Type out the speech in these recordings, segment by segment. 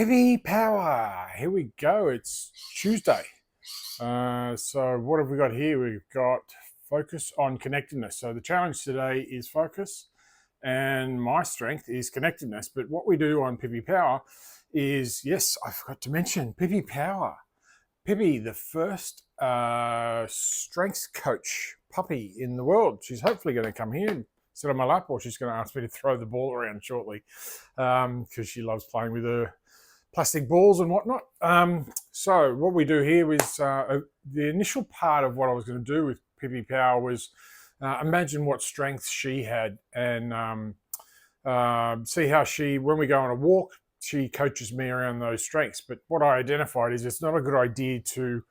Pippi power. Here we go. It's Tuesday. So what have we got here? We've got focus on connectedness. So the challenge today is focus, and my strength is connectedness. But what we do on Pippi power is, yes, I forgot to mention Pippi power. Pippi, the first strengths coach puppy in the world. She's hopefully going to come here and sit on my lap, or she's going to ask me to throw the ball around shortly because she loves playing with her plastic balls and whatnot. So what we do here is the initial part of what I was going to do with Pippi Power was imagine what strengths she had and see how she, when we go on a walk, she coaches me around those strengths. But what I identified is it's not a good idea to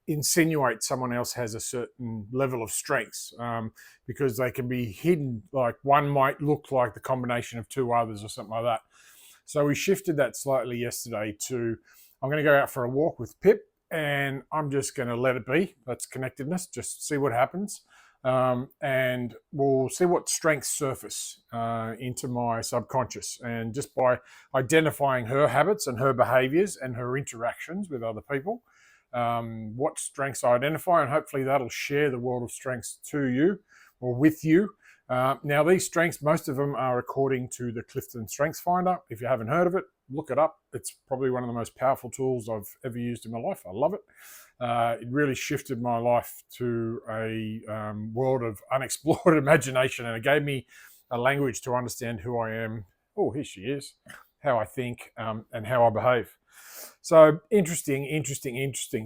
insinuate someone else has a certain level of strengths because they can be hidden. Like one might look like the combination of two others or something like that. So we shifted that slightly yesterday to, I'm going to go out for a walk with Pip and I'm just going to let it be. That's connectedness, just see what happens. And we'll see what strengths surface into my subconscious. And just by identifying her habits and her behaviors and her interactions with other people, what strengths I identify, and hopefully that'll share the world of strengths to you or with you. Now, these strengths, most of them are according to the Clifton Strengths Finder. If you haven't heard of it, look it up. It's probably one of the most powerful tools I've ever used in my life. I love it. It really shifted my life to a world of unexplored imagination, and it gave me a language to understand who I am. Oh, here she is. How I think and how I behave. So interesting.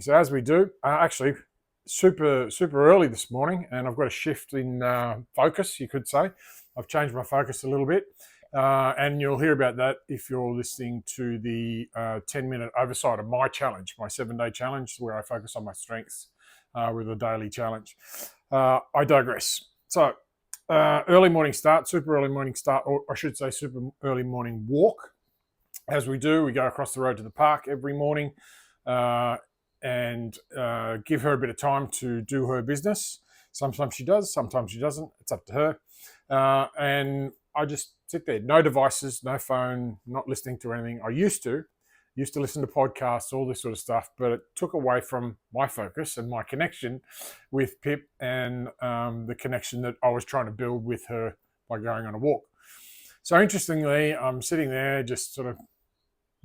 So as we do, actually, super early this morning, and I've got a shift in focus, you could say. I've changed my focus a little bit, and you'll hear about that if you're listening to the 10-minute oversight of my challenge, my 7-day challenge, where I focus on my strengths with a daily challenge. I digress. So early morning start, super early morning start, or I should say super early morning walk. As we do, we go across the road to the park every morning, and give her a bit of time to do her business. Sometimes she does, sometimes she doesn't. It's up to her. And I just sit there, no devices, no phone, not listening to anything. I used to listen to podcasts, all this sort of stuff, but it took away from my focus and my connection with Pip and the connection that I was trying to build with her by going on a walk. So interestingly, I'm sitting there just sort of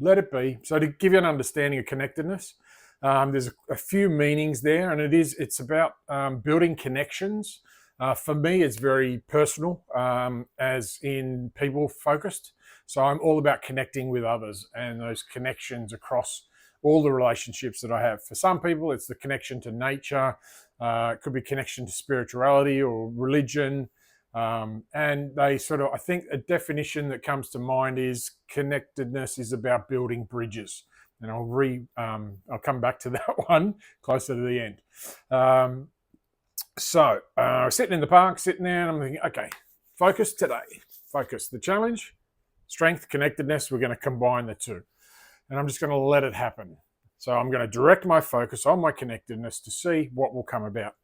let it be. So to give you an understanding of connectedness, there's a few meanings there, and it's about building connections. For me, it's very personal, as in people focused. So I'm all about connecting with others and those connections across all the relationships that I have. For some people, it's the connection to nature. It could be connection to spirituality or religion. And they sort of, I think a definition that comes to mind is connectedness is about building bridges. And I'll come back to that one closer to the end. So sitting in the park, sitting there, and I'm thinking, okay, focus today. Focus. The challenge, strength, connectedness, we're going to combine the two. And I'm just going to let it happen. So I'm going to direct my focus on my connectedness to see what will come about.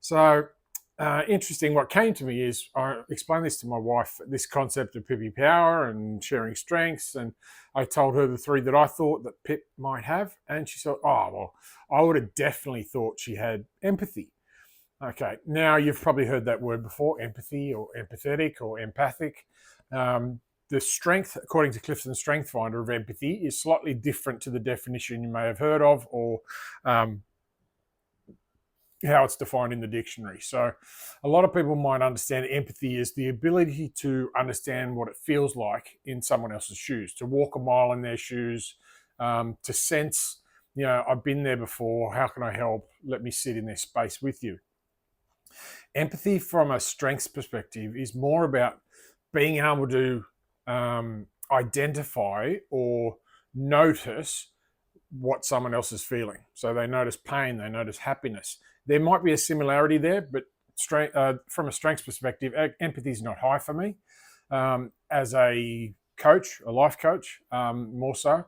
So interesting, what came to me is, I explained this to my wife, this concept of Pippi power and sharing strengths, and I told her the 3 that I thought that Pip might have, and she said, oh, well, I would have definitely thought she had empathy. Okay, now you've probably heard that word before, empathy or empathetic or empathic. The strength, according to Clifton Strength Finder, of empathy is slightly different to the definition you may have heard of, or how it's defined in the dictionary. So a lot of people might understand empathy as the ability to understand what it feels like in someone else's shoes, to walk a mile in their shoes, to sense, I've been there before, how can I help? Let me sit in their space with you. Empathy from a strengths perspective is more about being able to identify or notice what someone else is feeling. So they notice pain, they notice happiness. There might be a similarity there, but from a strengths perspective, empathy is not high for me. As a coach, a life coach, more so,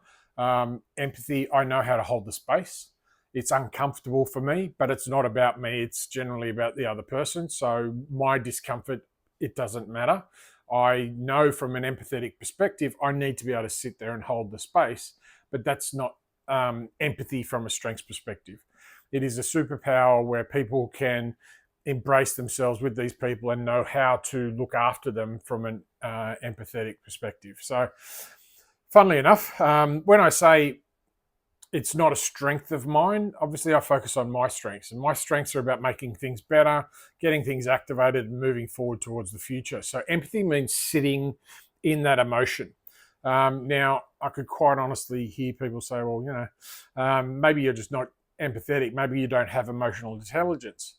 empathy, I know how to hold the space. It's uncomfortable for me, but it's not about me. It's generally about the other person. So my discomfort, it doesn't matter. I know from an empathetic perspective, I need to be able to sit there and hold the space, but that's not empathy from a strengths perspective. It is a superpower where people can embrace themselves with these people and know how to look after them from an empathetic perspective. So, funnily enough, when I say it's not a strength of mine, obviously I focus on my strengths, and my strengths are about making things better, getting things activated, and moving forward towards the future. So empathy means sitting in that emotion. Now, I could quite honestly hear people say, well, maybe you're just not empathetic. Maybe you don't have emotional intelligence.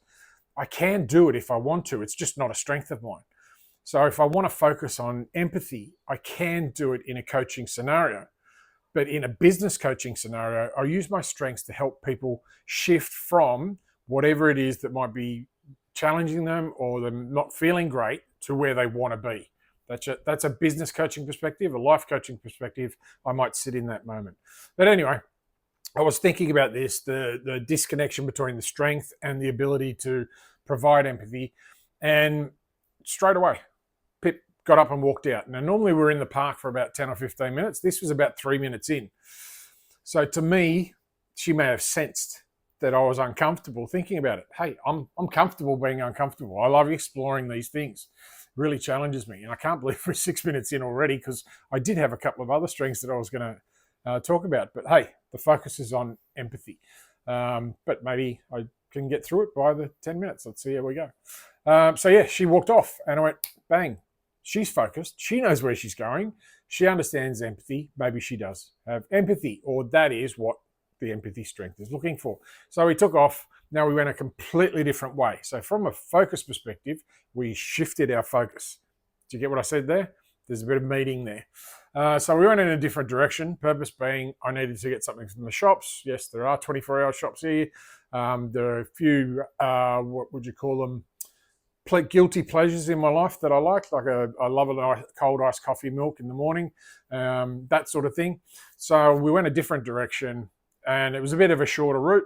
I can do it if I want to. It's just not a strength of mine. So if I want to focus on empathy, I can do it in a coaching scenario. But in a business coaching scenario, I use my strengths to help people shift from whatever it is that might be challenging them or them not feeling great to where they want to be. That's a business coaching perspective. A life coaching perspective, I might sit in that moment. But anyway, I was thinking about this, the disconnection between the strength and the ability to provide empathy. And straight away, Pip got up and walked out. Now, normally we're in the park for about 10 or 15 minutes. This was about 3 minutes in. So to me, she may have sensed that I was uncomfortable thinking about it. Hey, I'm comfortable being uncomfortable. I love exploring these things. It really challenges me. And I can't believe we're 6 minutes in already, because I did have a couple of other strengths that I was going to talk about. But hey, the focus is on empathy. But maybe I can get through it by the 10 minutes. Let's see how we go. So yeah, she walked off and I went, bang. She's focused. She knows where she's going. She understands empathy. Maybe she does have empathy, or that is what the empathy strength is looking for. So we took off. Now we went a completely different way. So from a focus perspective, we shifted our focus. Did you get what I said there? There's a bit of meaning there. So we went in a different direction, purpose being I needed to get something from the shops. Yes, there are 24-hour shops here. There are a few, what would you call them, guilty pleasures in my life that I like I love a cold iced coffee milk in the morning, that sort of thing. So we went a different direction, and it was a bit of a shorter route,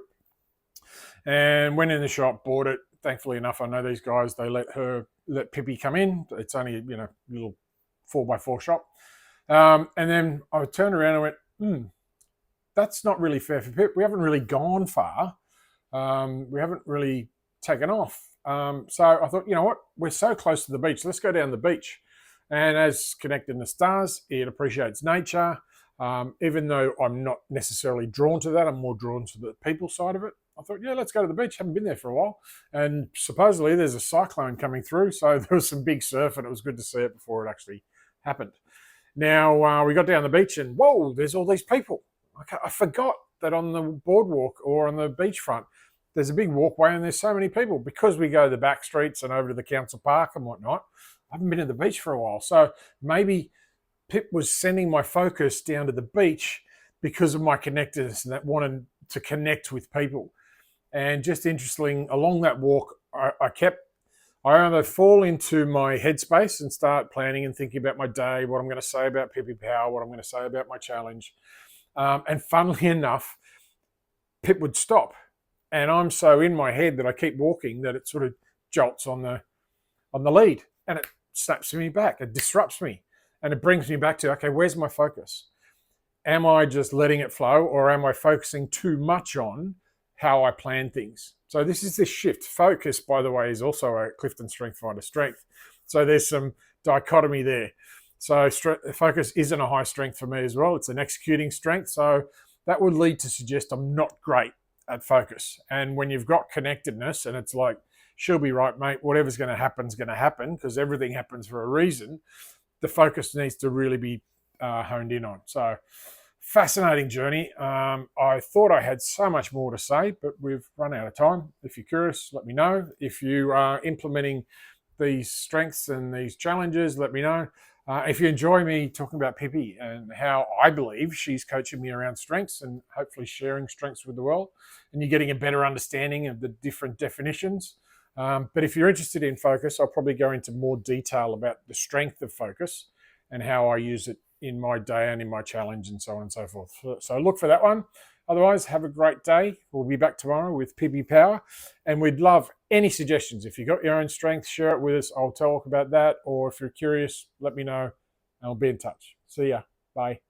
and went in the shop, bought it. Thankfully enough, I know these guys, they let Pippi come in. It's only a little 4x4 shop. And then I turned around and went, that's not really fair for Pip. We haven't really gone far. We haven't really taken off. So I thought, you know what? We're so close to the beach. Let's go down the beach. And as Connectedness does, it appreciates nature. Even though I'm not necessarily drawn to that, I'm more drawn to the people side of it. I thought, yeah, let's go to the beach. Haven't been there for a while. And supposedly there's a cyclone coming through. So there was some big surf, and it was good to see it before it actually happened. Now, we got down the beach and, whoa, there's all these people. I forgot that on the boardwalk or on the beachfront, there's a big walkway and there's so many people. Because we go the back streets and over to the council park and whatnot, I haven't been to the beach for a while. So maybe Pip was sending my focus down to the beach because of my connectedness and that wanted to connect with people. And just interesting, along that walk, I either fall into my headspace and start planning and thinking about my day, what I'm going to say about Pippi Power, what I'm going to say about my challenge. And funnily enough, Pip would stop. And I'm so in my head that I keep walking that it sort of jolts on the lead, and it snaps me back. It disrupts me, and it brings me back to, okay, where's my focus? Am I just letting it flow, or am I focusing too much on how I plan things? So this is the shift. Focus, by the way, is also a Clifton Strength Finder strength. So there's some dichotomy there. So focus isn't a high strength for me as well. It's an executing strength. So that would lead to suggest I'm not great at focus. And when you've got connectedness and it's like, she'll be right, mate, whatever's going to happen is going to happen because everything happens for a reason, the focus needs to really be honed in on. So fascinating journey. I thought I had so much more to say, but we've run out of time. If you're curious, let me know. If you are implementing these strengths and these challenges, let me know. If you enjoy me talking about Pippi and how I believe she's coaching me around strengths and hopefully sharing strengths with the world, and you're getting a better understanding of the different definitions. But if you're interested in focus, I'll probably go into more detail about the strength of focus and how I use it in my day and in my challenge and so on and so forth. So look for that one. Otherwise, have a great day. We'll be back tomorrow with Pippi Power. And we'd love Any suggestions? If you've got your own strengths, share it with us. I'll talk about that. Or if you're curious, let me know and I'll be in touch. See ya. Bye.